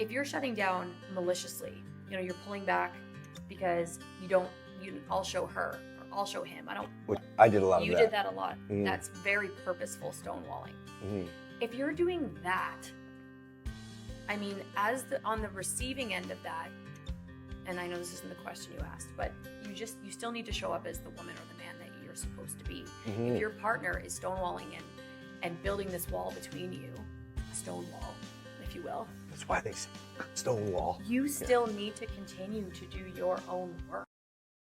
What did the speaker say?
if you're shutting down maliciously, you're pulling back because I'll show her or I'll show him. I did a lot of that. You did that a lot. Mm-hmm. That's very purposeful stonewalling. Mm-hmm. If you're doing that, I mean, on the receiving end of that, and I know this isn't the question you asked, but you still need to show up as the woman or the man that you're supposed to be. Mm-hmm. If your partner is stonewalling and building this wall between you, a stone wall, if you will. That's why they say stonewall. You still need to continue to do your own work.